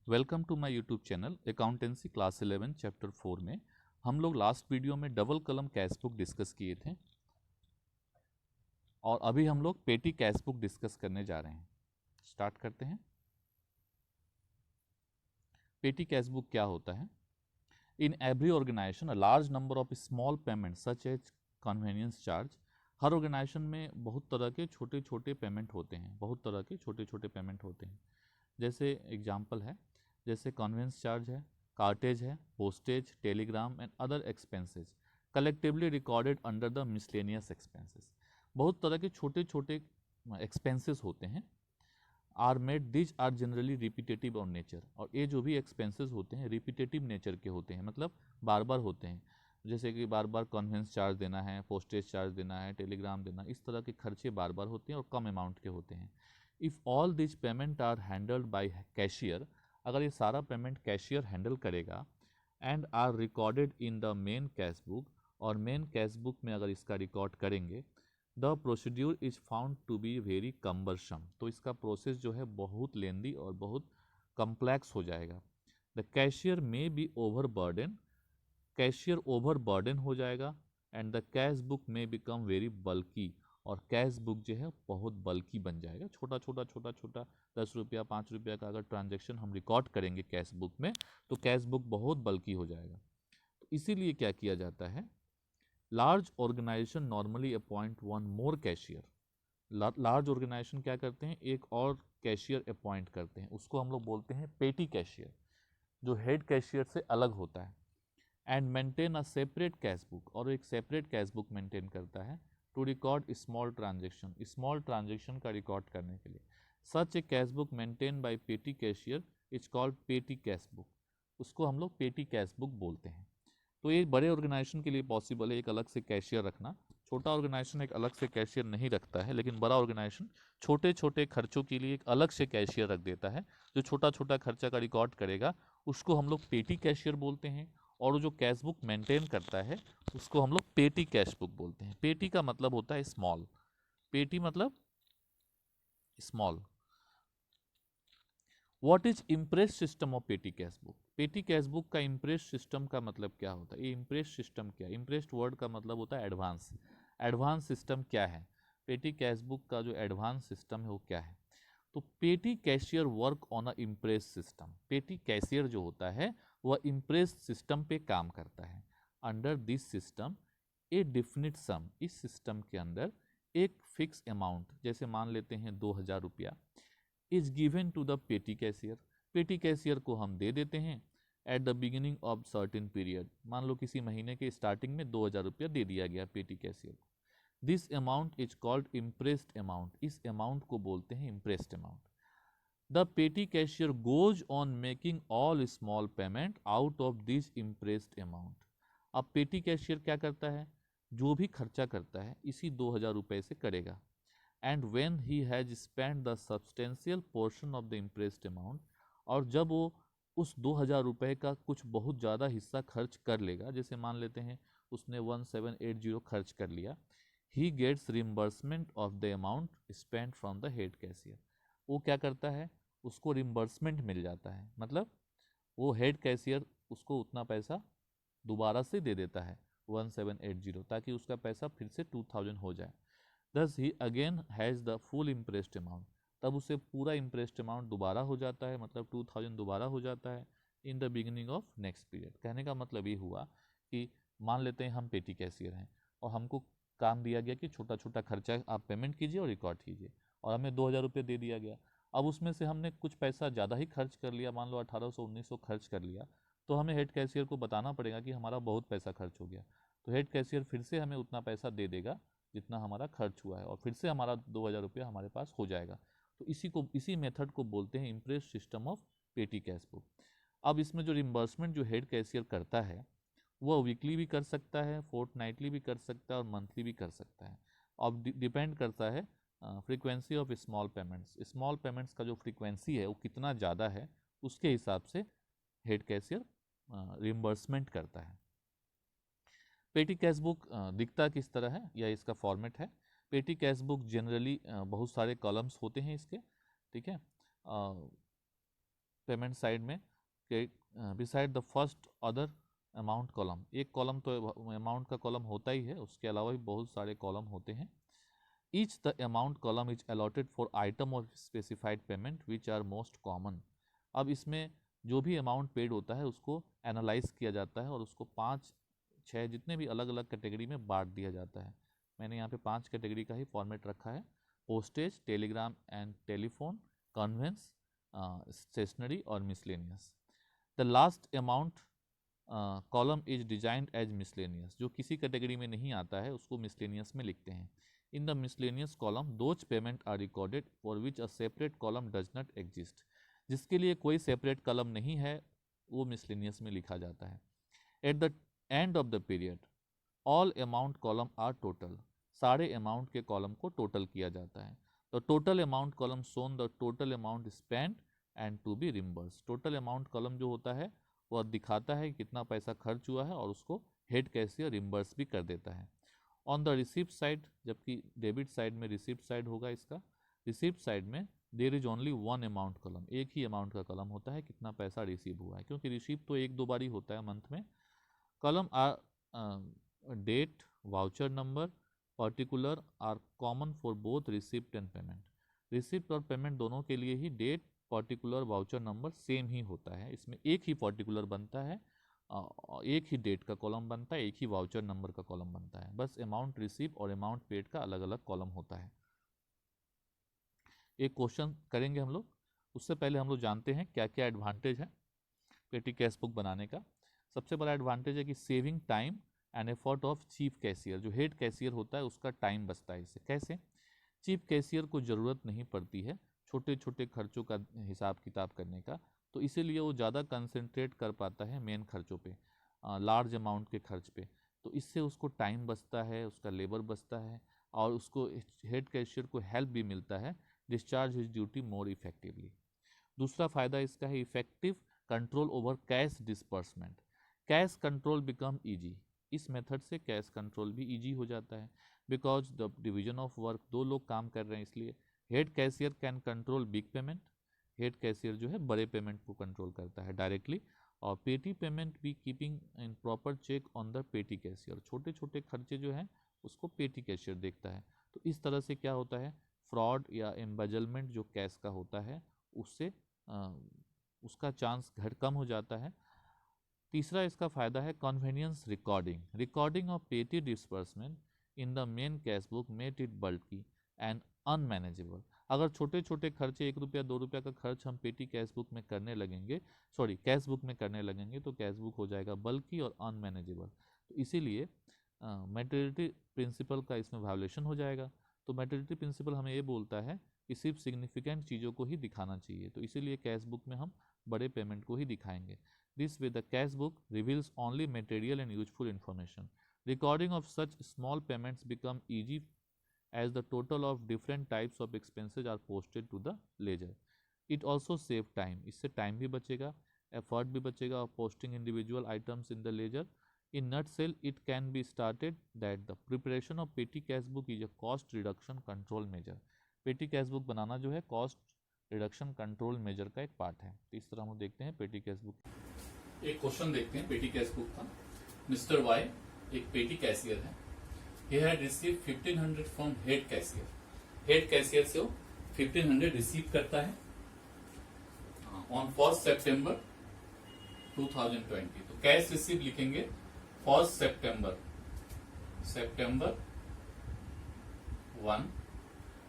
Welcome to my YouTube channel accountancy class 11 chapter 4 में हम लोग लास्ट वीडियो में double column cash book discuss किए थे और अभी हम लोग पेटी कैश बुक डिस्कस करने जा रहे हैं। स्टार्ट करते हैं। पेटी कैश बुक क्या होता है? In every organization a large number of small payment such as convenience charge. हर ऑर्गेनाइजेशन में बहुत तरह के छोटे छोटे पेमेंट होते हैं, बहुत तरह के छोटे छोटे पेमेंट होते हैं। जैसे एग्जाम्पल है, जैसे कन्वेंस चार्ज है, कार्टेज है, postage, telegram and other expenses collectively recorded under the miscellaneous expenses. बहुत तरह के छोटे छोटे एक्सपेंसेस होते हैं। Are made these are generally repetitive on nature, और ये जो भी एक्सपेंसेस होते हैं रिपीटेटिव नेचर के होते हैं, मतलब बार बार होते हैं। जैसे कि बार बार कन्वेंस चार्ज देना है, पोस्टेज चार्ज देना है, टेलीग्राम देना, इस तरह के खर्चे बार बार होते हैं और कम अमाउंट के होते हैं। If all these payment are handled by cashier, अगर ये सारा पेमेंट कैशियर हैंडल करेगा, and are recorded in the main cash book, और मेन कैश बुक में अगर इसका रिकॉर्ड करेंगे, the procedure is found to be very cumbersome, तो इसका प्रोसेस जो है बहुत लेंदी और बहुत कम्प्लेक्स हो जाएगा। The cashier may be over burden, cashier over burden हो जाएगा, and the cash book may become very bulky, और कैश बुक जो है बहुत बल्की बन जाएगा। छोटा छोटा छोटा छोटा 10 रुपया 5 रुपया का अगर ट्रांजैक्शन हम रिकॉर्ड करेंगे कैश बुक में, तो कैश बुक बहुत बल्की हो जाएगा। तो इसीलिए क्या किया जाता है, large organization normally appoint one more cashier. Large organization क्या करते हैं, एक और कैशियर अपॉइंट करते हैं, उसको हम लोग बोलते हैं पेटी कैशियर, जो हेड कैशियर से अलग होता है। And maintain a separate cash book, और एक सेपरेट कैश बुक मेंटेन करता है to record small transaction, small transaction का रिकॉर्ड करने के लिए। Such a cash book maintain by petty cashier is called petty cash book, उसको हम लोग पेटी कैश बुक बोलते हैं। तो ये बड़े ऑर्गेनाइजेशन के लिए पॉसिबल है एक अलग से कैशियर रखना। छोटा ऑर्गेनाइजेशन एक अलग से कैशियर नहीं रखता है, लेकिन बड़ा ऑर्गेनाइजेशन छोटे छोटे खर्चों के लिए एक अलग से कैशियर रख देता है, जो छोटा छोटा खर्चा का रिकॉर्ड करेगा, उसको हम लोग पेटी कैशियर बोलते हैं। और जो कैश बुक मेंटेन करता है उसको हम लोग पेटी कैश बुक बोलते हैं। पेटी का मतलब होता है स्मॉल, पेटी मतलब small. What is impress system of पेटी कैश बुक? पेटी कैश बुक का इम्प्रेस सिस्टम का मतलब क्या होता है? ये इम्प्रेस सिस्टम क्या है? इम्प्रेस्ड वर्ड का मतलब होता है एडवांस। एडवांस सिस्टम क्या है? पेटी कैश बुक का जो एडवांस सिस्टम है वो क्या है? तो पेटी cashier work on a impress system. पेटी कैशियर जो होता है वह इम्प्रेस सिस्टम पे काम करता है। Under this system a definite sum, इस सिस्टम के अंदर एक फिक्स अमाउंट, जैसे मान लेते हैं 2000 रुपया, is given to the petty cashier, पेटी कैशियर को हम दे देते हैं at the beginning of certain period. मान लो किसी महीने के स्टार्टिंग में 2000 रुपया दे दिया गया पेटी कैशियर को। This amount is called impressed amount, इस अमाउंट को बोलते हैं impressed amount. The petty cashier goes on making all small payment out of this impressed amount. अब पेटी कैशियर क्या करता है, जो भी खर्चा करता है इसी 2000 रुपये से करेगा। And when he has spend the substantial portion of the impressed amount, और जब वो उस 2000 रुपये का कुछ बहुत ज़्यादा हिस्सा खर्च कर लेगा, जैसे मान लेते हैं उसने 1780 खर्च कर लिया, he gets reimbursement of the amount spend from the head cashier. वो क्या करता है, उसको रिम्बर्समेंट मिल जाता है, मतलब वो हेड कैशियर उसको उतना पैसा दोबारा से दे देता है 1780, ताकि उसका पैसा फिर से 2000 हो जाए। दस ही again has the full impressed amount, तब उसे पूरा इम्प्रेस्ड अमाउंट दोबारा हो जाता है, मतलब 2000 दोबारा हो जाता है in the beginning of next period. कहने का मतलब ये हुआ कि मान लेते हैं हम पेटी कैशियर हैं और हमको काम दिया गया कि छोटा छोटा खर्चा आप पेमेंट कीजिए और रिकॉर्ड कीजिए, और हमें 2000 रुपये दे दिया गया। अब उसमें से हमने कुछ पैसा ज़्यादा ही खर्च कर लिया, मान लो 1800-1900 खर्च कर लिया, तो हमें हेड कैशियर को बताना पड़ेगा कि हमारा बहुत पैसा खर्च हो गया। तो हेड कैशियर फिर से हमें उतना पैसा दे देगा जितना हमारा खर्च हुआ है, और फिर से हमारा 2000 रुपया हमारे पास हो जाएगा। तो इसी मेथड को बोलते हैं इम्प्रेस सिस्टम ऑफ पेटी कैश बुक। अब इसमें जो रिम्बर्समेंट जो हेड कैशियर करता है वह वीकली भी कर सकता है, फोर्टनाइटली भी कर सकता है और मंथली भी कर सकता है। अब डिपेंड करता है frequency of small payments, small payments का जो फ्रीक्वेंसी है वो कितना ज़्यादा है, उसके हिसाब से हेड कैशियर रिम्बर्समेंट करता है। पेटी कैश बुक दिखता किस तरह है या इसका फॉर्मेट है? पेटी कैश बुक जनरली बहुत सारे कॉलम्स होते हैं इसके, ठीक है। पेमेंट साइड में beside the first other amount column, एक कॉलम तो अमाउंट का कॉलम होता ही है, उसके अलावा भी बहुत सारे कॉलम होते हैं। Each the amount column is allotted for item और specified payment which are most common. अब इसमें जो भी अमाउंट पेड होता है उसको एनालाइज किया जाता है और उसको 5-6 जितने भी अलग अलग कैटेगरी में बांट दिया जाता है। मैंने यहाँ पे 5 कैटेगरी का ही फॉर्मेट रखा है, postage, telegram and telephone, conveyance, stationery और miscellaneous. The last amount column is designed as miscellaneous, जो किसी कैटेगरी में नहीं आता है उसको मिसलेनियस में लिखते हैं। In the miscellaneous column those payment are recorded for which a separate column does not exist, जिसके लिए कोई सेपरेट कॉलम नहीं है वो मिसलेनियस में लिखा जाता है। At the end of the period all amount column are total, सारे अमाउंट के कॉलम को टोटल किया जाता है। The total amount column shown the total amount spend and to be reimburse, total amount column जो होता है वह दिखाता है कितना पैसा खर्च हुआ है और उसको हेड कैशियर रिम्बर्स भी कर देता है। ऑन द रिसिप्ट साइड, जबकि डेबिट साइड में रिसिप्ट साइड होगा इसका, रिसिप्ट साइड में there is only one amount column, एक ही अमाउंट का कॉलम होता है कितना पैसा रिसीव हुआ है, क्योंकि रिसीव तो 1-2 बार ही होता है मंथ में। Column are date, voucher number, particular are common for both receipt and payment. Receipt और पेमेंट दोनों के लिए ही date, particular, voucher number same ही होता है। इसमें एक ही पर्टिकुलर बनता है, एक ही डेट का कॉलम बनता है, एक ही वाउचर नंबर का कॉलम बनता है, बस अमाउंट रिसीव और अमाउंट पेड का अलग अलग कॉलम होता है। एक क्वेश्चन करेंगे हम लोग, उससे पहले हम लोग जानते हैं क्या क्या एडवांटेज है पेटी कैश बुक बनाने का। सबसे बड़ा एडवांटेज है कि saving time and effort of chief cashier, जो हेड कैशियर होता है उसका टाइम बचता है इससे। कैसे? चीफ कैशियर को ज़रूरत नहीं पड़ती है छोटे छोटे खर्चों का हिसाब किताब करने का, तो इसीलिए वो ज़्यादा कंसंट्रेट कर पाता है मेन खर्चों पे, लार्ज अमाउंट के खर्च पे। तो इससे उसको टाइम बचता है, उसका लेबर बचता है और उसको हेड कैशियर को हेल्प भी मिलता है discharge his duty more effectively. दूसरा फायदा इसका है effective control over cash disbursement, cash control become easy. इस मेथड से कैश कंट्रोल भी ईजी हो जाता है, because the division of work, 2 लोग काम कर रहे हैं इसलिए। Head cashier can control big payment, head cashier जो है बड़े पेमेंट को कंट्रोल करता है डायरेक्टली, और पेटी पेमेंट भी keeping in proper check on the petty cashier, छोटे छोटे खर्चे जो हैं उसको पेटी कैशियर देखता है। तो इस तरह से क्या होता है, फ्रॉड या एम्बेजलमेंट जो कैश का होता है उससे उसका चांस कम हो जाता है। तीसरा इसका फायदा है कन्वीनियंस रिकॉर्डिंग, रिकॉर्डिंग ऑफ पेटी disbursement in the main cash book made it बल्कि एंड अनमैनेजेबल। अगर छोटे छोटे खर्चे 1 रुपया 2 रुपया का खर्च हम पेटी कैश बुक में करने लगेंगे, कैश बुक में करने लगेंगे तो कैश बुक हो जाएगा बल्कि और अनमैनेजेबल। तो इसीलिए मैटेरियलिटी प्रिंसिपल का इसमें वायोलेशन हो जाएगा। तो मैटेरियलिटी प्रिंसिपल हमें ये बोलता है कि सिर्फ सिग्निफिकेंट चीज़ों को ही दिखाना चाहिए, तो इसीलिए कैश बुक में हम बड़े पेमेंट को ही दिखाएंगे। This way the cash book reveals only material and useful information. Recording of such small payments become easy as the total of different types of expenses are posted to the ledger. It also save time, इससे time भी बचेगा, effort भी बचेगा और posting individual items in the ledger. In nutshell, it can be stated that the preparation of petty cash book is a cost reduction control measure. Petty cash book बनाना जो है cost reduction control measure का एक part है। तो इस तरह हम देखते हैं पेटी कैश बुक। एक क्वेश्चन देखते हैं पेटी कैश बुक का। मिस्टर वाई एक पेटी कैशियर है, he had received 1500 from head cashier, head cashier से वो 1500 रिसीव करता है on 1st September 2020। तो कैश रिसीव लिखेंगे 1st September 1,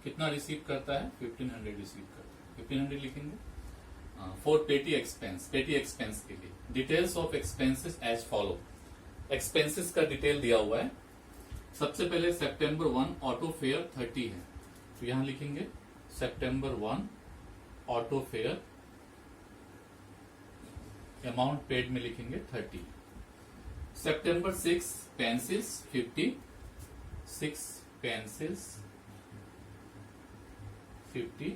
कितना रिसीव करता है 1500 रिसीव करता है, 1500 लिखेंगे। फॉर पेटी एक्सपेंस के लिए details of expenses as follow. Expenses का डिटेल दिया हुआ है। सबसे पहले September 1 ऑटो फेयर 30 है, तो यहां लिखेंगे September 1 auto fair, amount paid में लिखेंगे 30। September 6 pencils 50, 6 pencils 50।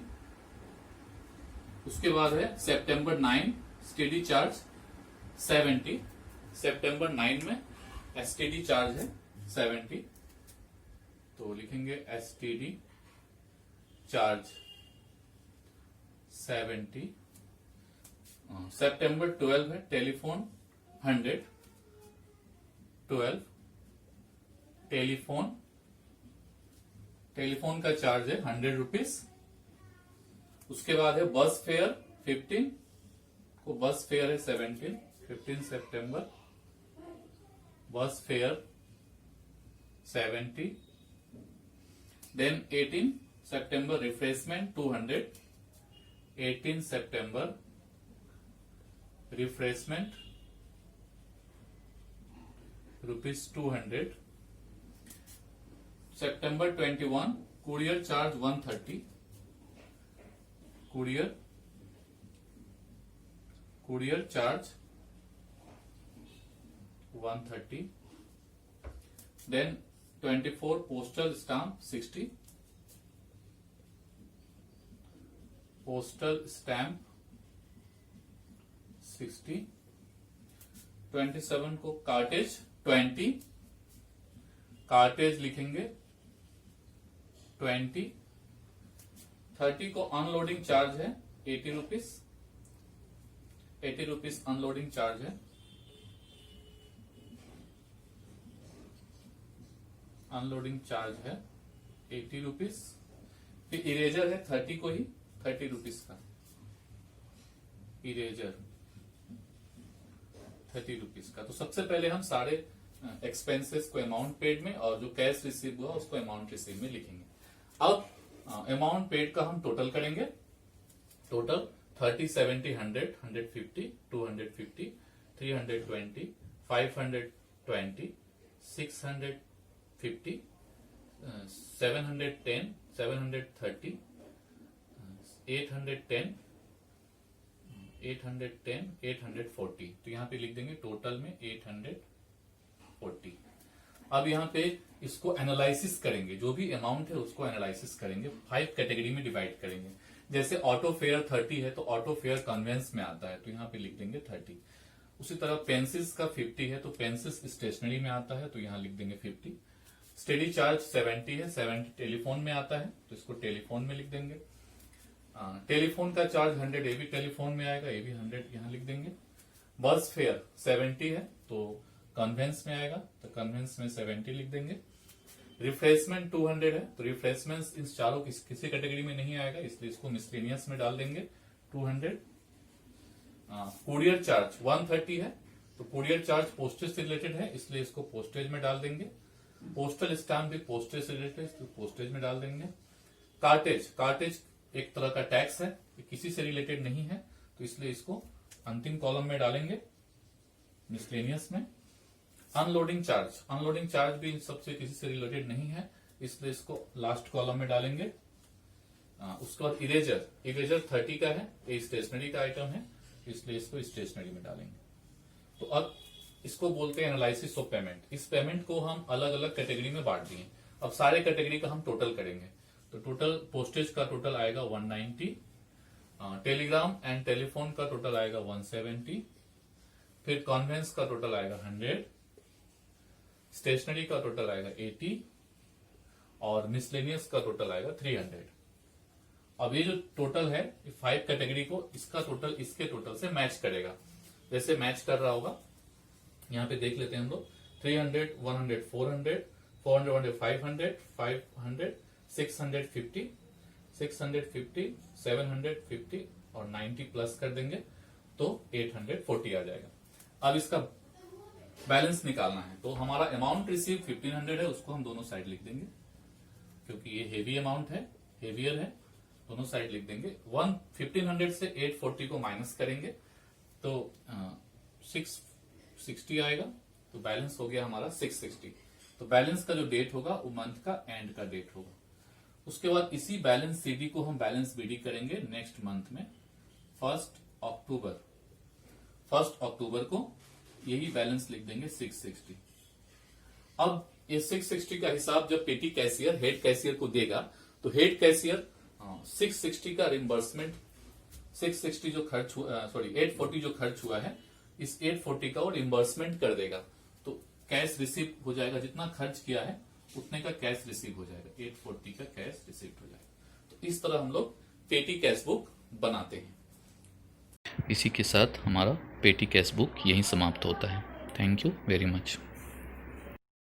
उसके बाद है September 9 स्टेडी चार्ज 70, September 9 में एसटीडी चार्ज है 70, तो लिखेंगे एसटीडी चार्ज 70। सितंबर 12 है, टेलीफोन 100, 12 टेलीफोन, टेलीफोन का चार्ज है 100 रुपीज। उसके बाद है बस फेयर 15 को, बस फेयर है 17, 15 सितंबर बस फेयर 70। देन 18 सितंबर रिफ्रेशमेंट 200, 18 सितंबर रिफ्रेशमेंट ₹200। सितंबर 21 courier charge 130, courier charge 130। Then 24 postal stamp 60, postal stamp 60। 27 को कार्टेज 20, कार्टेज लिखेंगे 20। 30 को अनलोडिंग चार्ज है 80 रुपीज, 80 रुपीज अनलोडिंग चार्ज है, अनलोडिंग चार्ज है 80 रुपीज। फिर इरेजर है 30 को ही 30 रुपीज का, इरेजर 30 रुपीज का। तो सबसे पहले हम सारे एक्सपेंसेस को अमाउंट पेड में और जो कैश रिसीव हुआ उसको अमाउंट रिसीव में लिखेंगे। अब अमाउंट पेड का हम टोटल करेंगे। टोटल 30, 70, 100, 150, 250, 320, 520, 650, 710, 730, 810, 810, 840। तो यहाँ पे लिख देंगे टोटल में 840। अब यहाँ पे इसको एनालिसिस करेंगे, जो भी अमाउंट है उसको एनालिसिस करेंगे, 5 कैटेगरी में डिवाइड करेंगे। जैसे ऑटो फेयर 30 है तो ऑटो फेयर कन्वेंस में आता है, तो यहाँ पे लिख देंगे 30। उसी तरह पेंसिल्स का 50 है तो पेंसिल्स स्टेशनरी में आता है, तो यहाँ लिख देंगे 50। स्टडी चार्ज 70 है, 70 टेलीफोन में आता है, तो इसको टेलीफोन में लिख देंगे। टेलीफोन का चार्ज 100, ये भी टेलीफोन में आएगा, ये भी 100 यहाँ लिख देंगे। बस फेयर 70 है तो कन्वेंस में आएगा, तो कन्वेंस में 70 लिख देंगे। रिफ्रेशमेंट 200 है तो रिफ्रेशमेंट इन चारों किसी कैटेगरी में नहीं आएगा, इसलिए इसको मिसलेनियस में डाल देंगे 200। कुरियर चार्ज 130 है तो कुरियर चार्ज पोस्टेज से रिलेटेड है, इसलिए इसको पोस्टेज में डाल देंगे। पोस्टल स्टैम्प भी पोस्टेज से रिलेटेड है, तो पोस्टेज में डाल देंगे। कार्टेज, कार्टेज एक तरह का टैक्स है, किसी से रिलेटेड नहीं है, तो इसलिए इसको अंतिम कॉलम में डालेंगे मिसलेनियस में। अनलोडिंग चार्ज, अनलोडिंग चार्ज भी इन सबसे किसी से रिलेटेड नहीं है, इसलिए इसको लास्ट कॉलम में डालेंगे। उसके बाद इरेजर, इरेजर 30 का है, ये स्टेशनरी का आइटम है, इसलिए इसको स्टेशनरी में डालेंगे। तो अब इसको बोलते हैं एनालिसिस ऑफ पेमेंट। इस पेमेंट को हम अलग अलग कैटेगरी में बांट दिए। अब सारे कैटेगरी का हम टोटल करेंगे, तो टोटल पोस्टेज का टोटल आएगा 190, टेलीग्राम एंड टेलीफोन का टोटल आएगा 170, फिर कॉन्वेंस का टोटल आएगा 100, स्टेशनरी का टोटल आएगा 80 और मिसलेनियस का टोटल आएगा 300। अब ये जो टोटल है 5 कैटेगरी को इसका टोटल इसके टोटल से मैच करेगा। जैसे मैच कर रहा होगा यहाँ पे देख लेते हैं हम लोग। 300, 100, 400, 400, 500, 500, 650, 650, 750 और 90 प्लस कर देंगे तो 840 आ जाएगा। अब इसका बैलेंस निकालना है, तो हमारा अमाउंट रिसीव 1500 है, उसको हम दोनों साइड लिख देंगे, क्योंकि ये हेवी अमाउंट है, हेवियर है, दोनों साइड लिख देंगे। 1500 से 840 को माइनस करेंगे तो 660 आएगा, तो बैलेंस हो गया हमारा 660। तो बैलेंस का जो डेट होगा वो मंथ का एंड का डेट होगा। उसके बाद इसी बैलेंस सीडी को हम बैलेंस बीडी करेंगे नेक्स्ट मंथ में 1 अक्टूबर। 1 अक्टूबर को यही बैलेंस लिख देंगे 660। अब ये 660 का हिसाब जब पेटी कैशियर हेड कैशियर को देगा तो हेड कैशियर 660 का रिम्बर्समेंट, 660 जो खर्च हुआ, सॉरी 840 जो खर्च हुआ है, इस 840 का वो रिम्बर्समेंट कर देगा, तो कैश रिसीव हो जाएगा। जितना खर्च किया है उतने का कैश रिसीव हो जाएगा, 840 का कैश रिसीव हो जाएगा। तो इस तरह हम लोग पेटी कैश बुक बनाते हैं। इसी के साथ हमारा पेटी कैश बुक यहीं समाप्त होता है। Thank you very much.